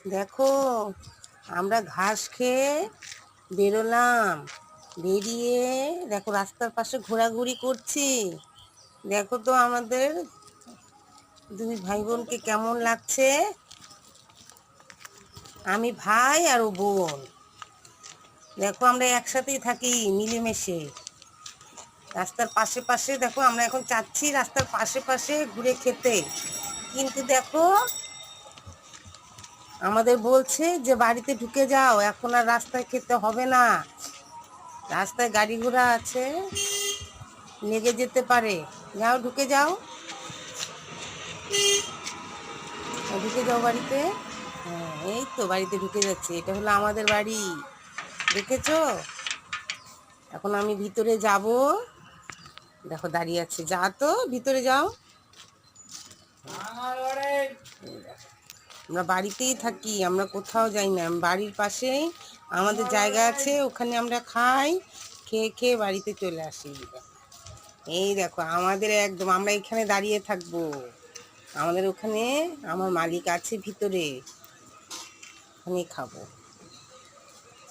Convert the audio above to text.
দেখো, আমরা ঘাস খেয়ে বেরোলাম। বেরিয়ে দেখো রাস্তার পাশে ঘোরাঘুরি করছি। দেখো তো আমাদের দুই ভাই বোনকে কেমন লাগছে। আমি ভাই আর ও বোন। দেখো আমরা একসাথেই থাকি মিলেমিশে। রাস্তার পাশে পাশে দেখো, আমরা এখন চাচ্ছি রাস্তার পাশে পাশে ঘুরে খেতে, কিন্তু দেখো আমাদের বলছে যে বাড়িতে ঢুকে যাও, এখন আর রাস্তায় খেতে হবে না। রাস্তায় গাড়ি ঘোড়া আছে, লেগে যেতে পারে। যাও ঢুকে যাও, ঢুকে যাও বাড়িতে। হ্যাঁ, এই তো বাড়িতে ঢুকে যাচ্ছে। এটা হলো আমাদের বাড়ি, দেখেছো? এখন আমি ভিতরে যাব। দেখো দাঁড়িয়ে আছে, যা তো ভিতরে যাও। আমরা বাড়িতেই থাকি, আমরা কোথাও যাই না। বাড়ির পাশেই আমাদের জায়গা আছে, ওখানে আমরা খাই, খেয়ে খেয়ে বাড়িতে চলে আসি। এই দেখো আমাদের একদম, আমরা এখানে দাঁড়িয়ে থাকবো। আমাদের ওখানে আমার মালিক আছে ভিতরে, ওখানেই খাবো।